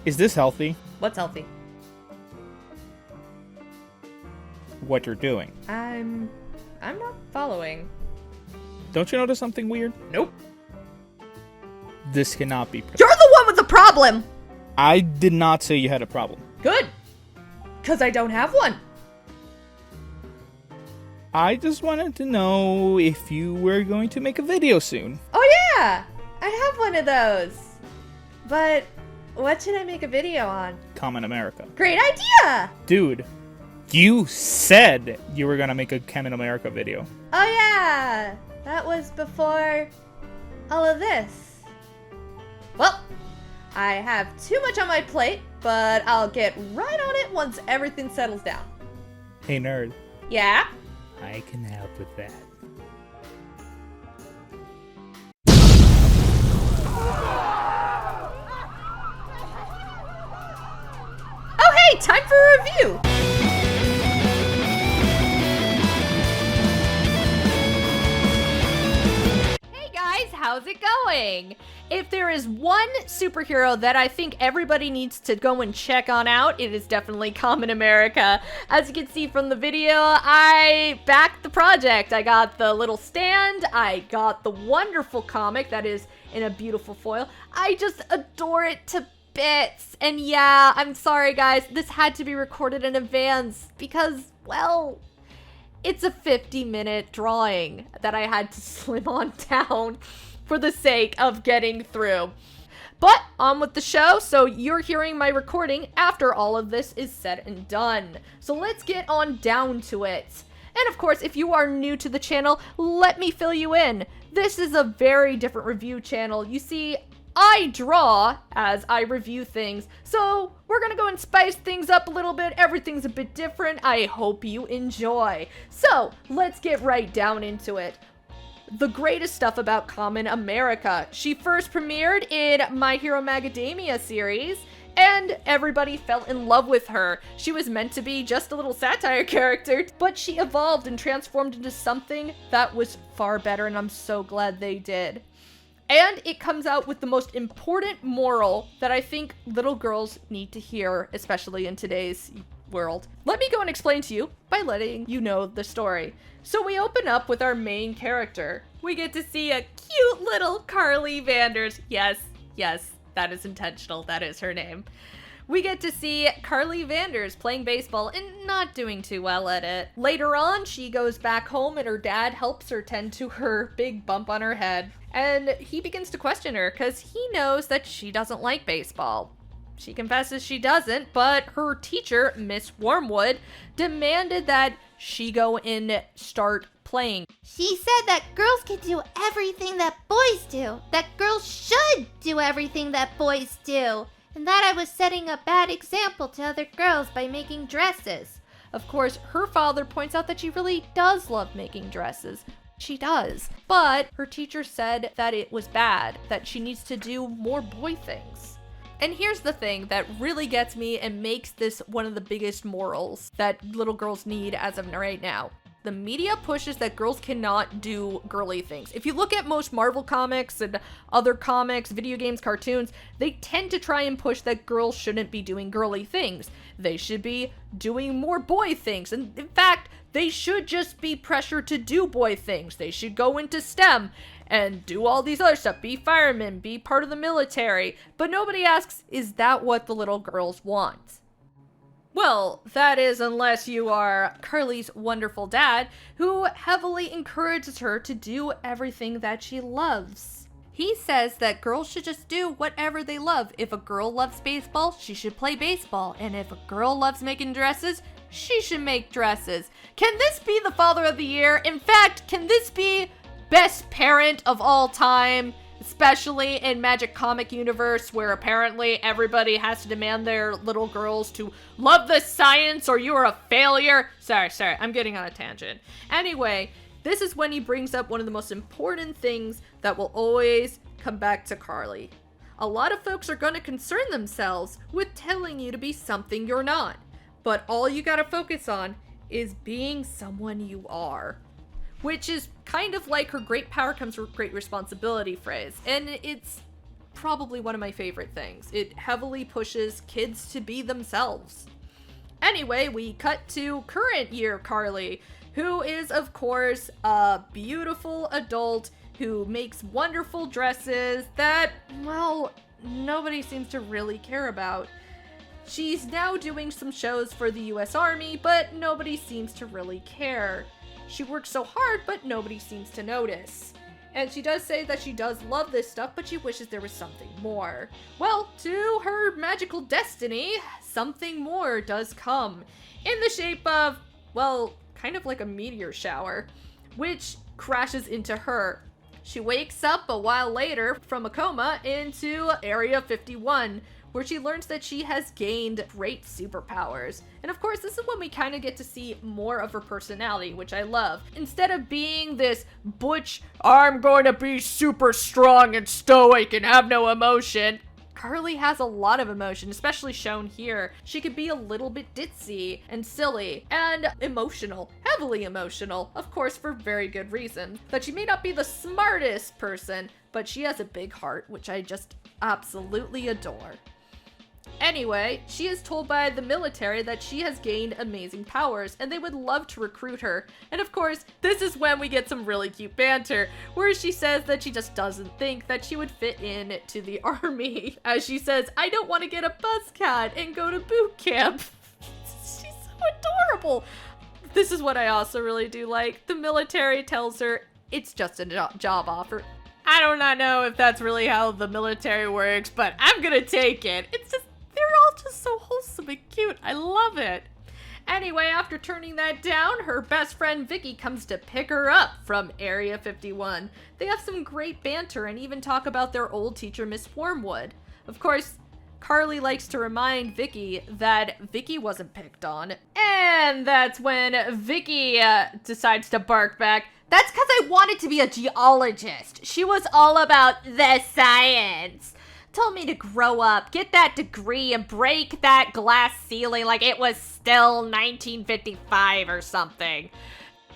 Is this healthy? What's healthy? What you're doing? I'm not following. Don't you notice something weird? Nope. This cannot be. You're the one with the problem! I did not say you had a problem. Good. Because I don't have one. I just wanted to know if you were going to make a video soon. Oh yeah! I have one of those. But what should I make a video on? Kamen America. Great idea! Dude, you said you were gonna make a Kamen America video. Oh yeah! That was before all of this. Well, I have too much on my plate, but I'll get right on it once everything settles down. Hey nerd, Yeah? I can help with that. Oh hey, time for a review! Hey guys, how's it going? If there is one superhero that I think everybody needs to go and check on out, it is definitely Kamen America. As you can see from the video, I backed the project. I got the little stand, I got the wonderful comic that is in a beautiful foil. I just adore it to bits. And yeah, I'm sorry guys, this had to be recorded in advance because, well, it's a 50-minute drawing that I had to slim on down for the sake of getting through. But on with the show, so you're hearing my recording after all of this is said and done. So let's get on down to it. And of course, if you are new to the channel, let me fill you in. This is a very different review channel. You see, I draw as I review things, so we're gonna go and spice things up a little bit. Everything's a bit different. I hope you enjoy. So let's get right down into it. The greatest stuff about Kamen America. She first premiered in My Hero Macadamia series, and everybody fell in love with her. She was meant to be just a little satire character, but she evolved and transformed into something that was far better, and I'm so glad they did. And it comes out with the most important moral that I think little girls need to hear, especially in today's world. Let me go and explain to you by letting you know the story. So we open up with our main character. We get to see a cute little Carly Vanders. Yes, that is intentional. That is her name. We get to see Carly Vanders playing baseball and not doing too well at it. Later on, she goes back home and her dad helps her tend to her big bump on her head. And he begins to question her because he knows that she doesn't like baseball. She confesses she doesn't, but her teacher, Miss Wormwood, demanded that she go and start playing. She said that girls can do everything that boys do, that girls should do everything that boys do, and that I was setting a bad example to other girls by making dresses. Of course, her father points out that she really does love making dresses. She does. But her teacher said that it was bad, that she needs to do more boy things. And here's the thing that really gets me and makes this one of the biggest morals that little girls need as of right now. The media pushes that girls cannot do girly things. If you look at most Marvel comics and other comics, video games, cartoons, they tend to try and push that girls shouldn't be doing girly things. They should be doing more boy things. And in fact, they should just be pressured to do boy things. They should go into STEM and do all these other stuff. Be firemen, be part of the military. But nobody asks, is that what the little girls want? Well, that is unless you are Carly's wonderful dad, who heavily encourages her to do everything that she loves. He says that girls should just do whatever they love. If a girl loves baseball, she should play baseball. And if a girl loves making dresses, she should make dresses. Can this be the father of the year? In fact, can this be best parent of all time? Especially in Magic Comic Universe, where apparently everybody has to demand their little girls to love the science or you're a failure. Sorry, I'm getting on a tangent. Anyway, this is when he brings up one of the most important things that will always come back to Carly. A lot of folks are going to concern themselves with telling you to be something you're not. But all you gotta focus on is being someone you are. Which is kind of like her great power comes with great responsibility phrase. And it's probably one of my favorite things. It heavily pushes kids to be themselves. Anyway, we cut to current year Carly, who is, of course, a beautiful adult who makes wonderful dresses that, well, nobody seems to really care about. She's now doing some shows for the US Army, but nobody seems to really care. She works so hard, but nobody seems to notice. And she does say that she does love this stuff, but she wishes there was something more. Well, to her magical destiny, something more does come. In the shape of, well, kind of like a meteor shower, which crashes into her. She wakes up a while later from a coma into Area 51, where she learns that she has gained great superpowers. And of course, this is when we kind of get to see more of her personality, which I love. Instead of being this butch, I'm going to be super strong and stoic and have no emotion, Carly has a lot of emotion, especially shown here. She could be a little bit ditzy and silly and emotional, heavily emotional, of course for very good reason. That she may not be the smartest person, but she has a big heart, which I just absolutely adore. Anyway, she is told by the military that she has gained amazing powers and they would love to recruit her. And of course, this is when we get some really cute banter, where she says that she just doesn't think that she would fit in to the army. As she says, I don't want to get a buzz cut and go to boot camp. She's so adorable. This is what I also really do like. The military tells her it's just a job offer. I do not know if that's really how the military works, but I'm gonna take it. It's just, they're all just so wholesome and cute. I love it. Anyway, after turning that down, her best friend Vicky comes to pick her up from Area 51. They have some great banter and even talk about their old teacher, Miss Wormwood. Of course, Carly likes to remind Vicky that Vicky wasn't picked on. And that's when Vicky decides to bark back, that's because I wanted to be a geologist. She was all about the science. Told me to grow up, get that degree, and break that glass ceiling like it was still 1955 or something.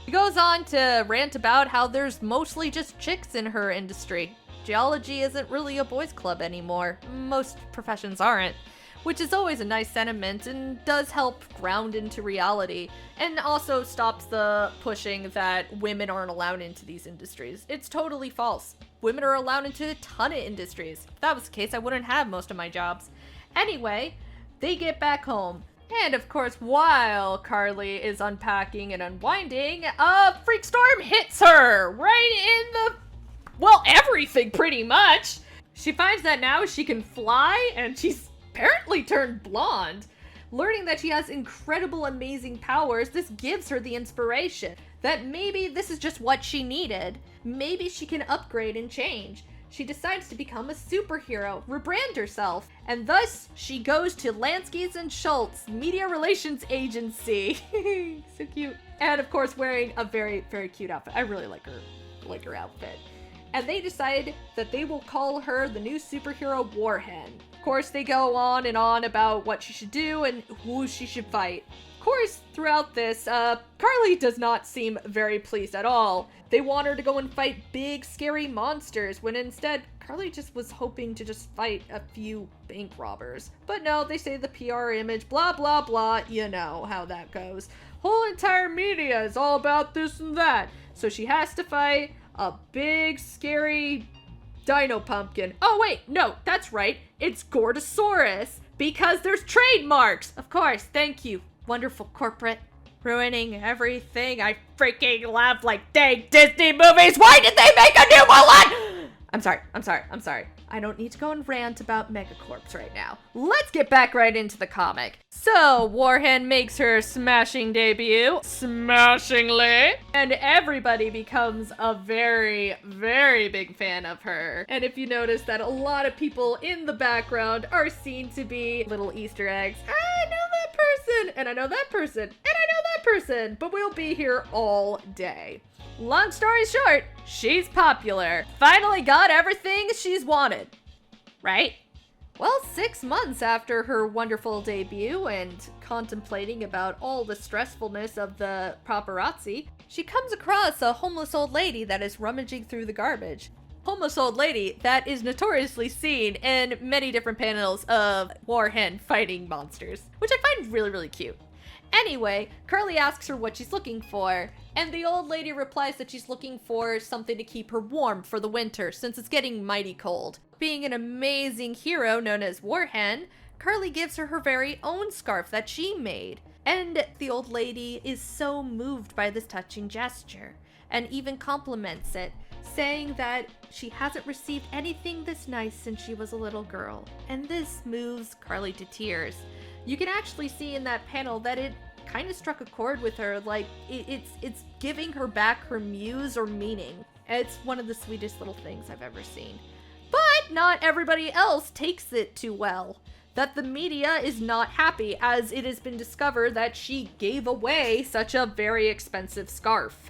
She goes on to rant about how there's mostly just chicks in her industry. Geology isn't really a boys' club anymore. Most professions aren't. Which is always a nice sentiment and does help ground into reality, and also stops the pushing that women aren't allowed into these industries. It's totally false. Women are allowed into a ton of industries. If that was the case, I wouldn't have most of my jobs. Anyway, they get back home. And of course, while Carly is unpacking and unwinding, a freak storm hits her right in the, well, everything pretty much. She finds that now she can fly, and she's apparently turned blonde. Learning that she has incredible, amazing powers, this gives her the inspiration that maybe this is just what she needed. Maybe she can upgrade and change. She decides to become a superhero, rebrand herself, and thus she goes to Lansky's and Schultz Media Relations Agency. So cute. And of course wearing a very, very cute outfit. I really like her outfit. And they decide that they will call her the new superhero Warhen. Of course, they go on and on about what she should do and who she should fight. Of course, throughout this, Carly does not seem very pleased at all. They want her to go and fight big, scary monsters, when instead, Carly just was hoping to just fight a few bank robbers. But no, they say the PR image, blah, blah, blah, you know how that goes. Whole entire media is all about this and that. So she has to fight a big, scary dino pumpkin. Oh wait, no, that's right. It's Gordosaurus, because there's trademarks. Of course, thank you, wonderful corporate. Ruining everything I freaking love, like dang Disney movies. Why did they make a new one? I'm sorry. I don't need to go and rant about Megacorps right now. Let's get back right into the comic. So, Warhen makes her smashing debut, smashingly, and everybody becomes a very, very big fan of her. And if you notice that a lot of people in the background are seen to be little Easter eggs. I know that person, and I know that person, and I know that person, but we'll be here all day. Long story short, she's popular. Finally got everything she's wanted. Right? Well, 6 months after her wonderful debut and contemplating about all the stressfulness of the paparazzi, she comes across a homeless old lady that is rummaging through the garbage. homeless old lady that is notoriously seen in many different panels of Warhen fighting monsters, which I find really, really cute. Anyway, Curly asks her what she's looking for, and the old lady replies that she's looking for something to keep her warm for the winter, since it's getting mighty cold. Being an amazing hero known as Warhen, Curly gives her her very own scarf that she made, and the old lady is so moved by this touching gesture, and even compliments it, saying that she hasn't received anything this nice since she was a little girl, and this moves Curly to tears. You can actually see in that panel that it kind of struck a chord with her, like it's giving her back her muse or meaning. It's one of the sweetest little things I've ever seen. But not everybody else takes it too well. That the media is not happy, as it has been discovered that she gave away such a very expensive scarf.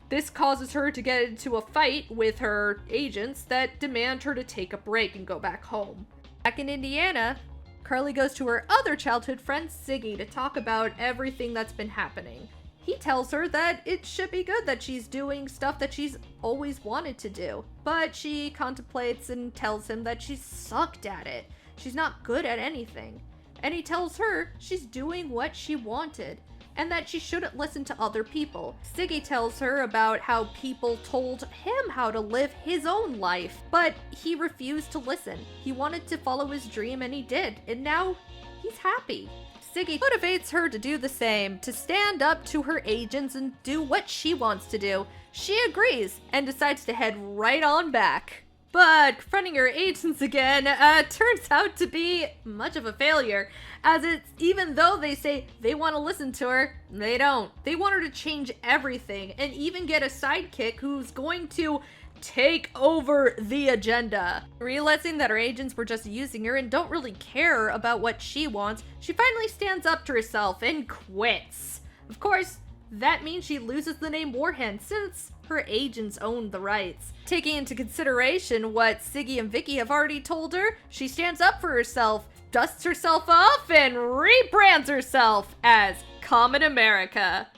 This causes her to get into a fight with her agents that demand her to take a break and go back home. Back in Indiana, Curly goes to her other childhood friend Siggy to talk about everything that's been happening. He tells her that it should be good that she's doing stuff that she's always wanted to do, but she contemplates and tells him that she's sucked at it. She's not good at anything. And he tells her she's doing what she wanted, and that she shouldn't listen to other people. Siggy tells her about how people told him how to live his own life, but he refused to listen. He wanted to follow his dream, and he did, and now he's happy. Siggy motivates her to do the same, to stand up to her agents and do what she wants to do. She agrees, and decides to head right on back. But confronting her agents again turns out to be much of a failure, as it's, even though they say they want to listen to her, they don't. They want her to change everything, and even get a sidekick who's going to take over the agenda. Realizing that her agents were just using her and don't really care about what she wants, she finally stands up to herself and quits. Of course, that means she loses the name Warhen, since her agents own the rights. Taking into consideration what Siggy and Vicky have already told her, she stands up for herself, dusts herself off, and rebrands herself as Kamen America.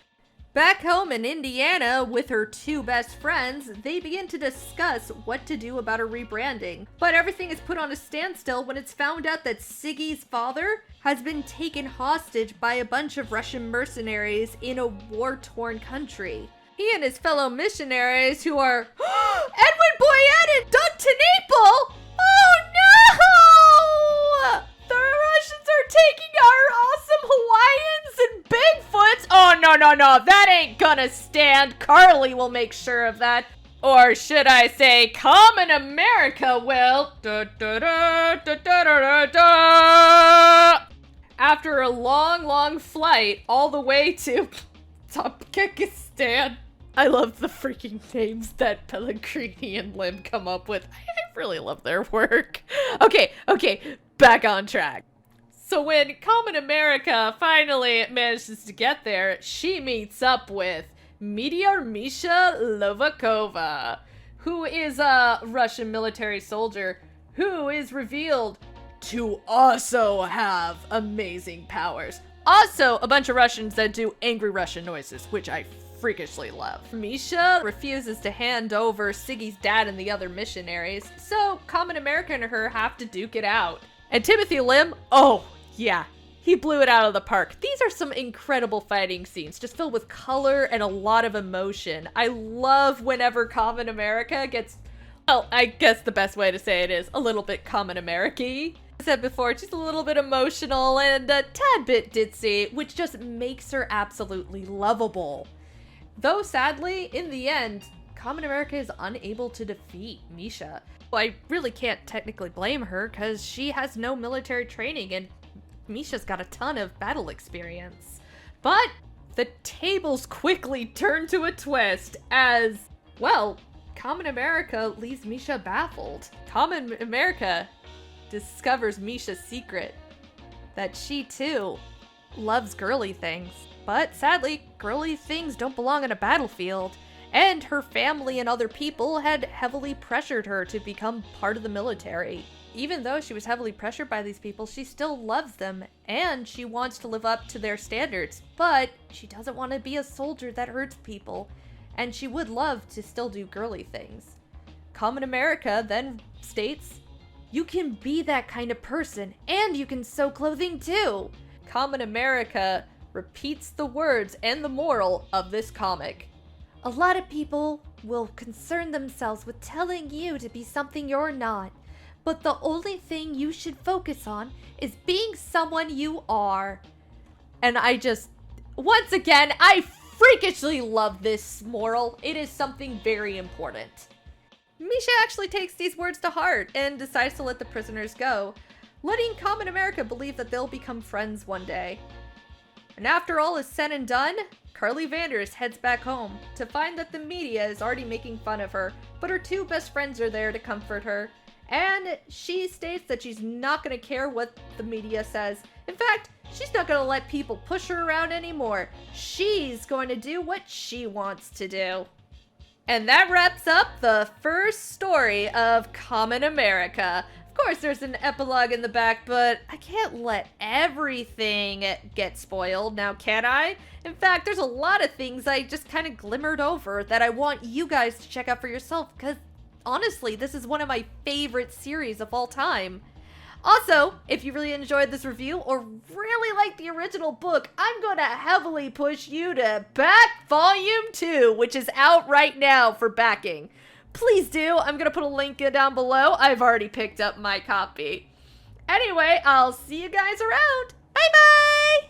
Back home in Indiana with her two best friends, they begin to discuss what to do about her rebranding. But everything is put on a standstill when it's found out that Siggy's father has been taken hostage by a bunch of Russian mercenaries in a war-torn country. He and his fellow missionaries, who are Edwin Boyette and Doug TenNapel! Oh no! The Russians are taking our awesome Hawaiians and Bigfoots! Oh no, that ain't gonna stand. Carly will make sure of that. Or should I say, Kamen America will. After a long flight all the way to Tajikistan. I love the freaking names that Pellegrini and Lim come up with. I really love their work. Okay, back on track. So when Kamen America finally manages to get there, she meets up with Meteor Misha Lovakova, who is a Russian military soldier who is revealed to also have amazing powers. Also, a bunch of Russians that do angry Russian noises, which I freakishly love. Misha refuses to hand over Siggy's dad and the other missionaries, so Kamen America and her have to duke it out. And Timothy Lim, oh yeah, he blew it out of the park. These are some incredible fighting scenes, just filled with color and a lot of emotion. I love whenever Kamen America gets, well, I guess the best way to say it is a little bit Kamen America-y. I said before, she's a little bit emotional and a tad bit ditzy, which just makes her absolutely lovable. Though sadly, in the end, Kamen America is unable to defeat Misha. Well, I really can't technically blame her, because she has no military training and Misha's got a ton of battle experience. But the tables quickly turn to a twist as, well, Kamen America leaves Misha baffled. Kamen America discovers Misha's secret, that she too loves girly things. But sadly, girly things don't belong on a battlefield, and her family and other people had heavily pressured her to become part of the military. Even though she was heavily pressured by these people, she still loves them, and she wants to live up to their standards, but she doesn't want to be a soldier that hurts people, and she would love to still do girly things. Kamen America then states, "You can be that kind of person, and you can sew clothing too." Kamen America repeats the words and the moral of this comic. A lot of people will concern themselves with telling you to be something you're not, but the only thing you should focus on is being someone you are. And once again, I freakishly love this moral. It is something very important. Misha actually takes these words to heart and decides to let the prisoners go, letting Kamen America believe that they'll become friends one day. And after all is said and done, Carly Vanders heads back home to find that the media is already making fun of her, but her two best friends are there to comfort her. And she states that she's not going to care what the media says. In fact, she's not going to let people push her around anymore. She's going to do what she wants to do. And that wraps up the first story of Kamen America. Of course, there's an epilogue in the back, but I can't let everything get spoiled now, can I? In fact, there's a lot of things I just kind of glimmered over that I want you guys to check out for yourself, because honestly, this is one of my favorite series of all time. Also, if you really enjoyed this review or really like the original book, I'm going to heavily push you to back Volume 2, which is out right now for backing. Please do. I'm going to put a link down below. I've already picked up my copy. Anyway, I'll see you guys around. Bye-bye!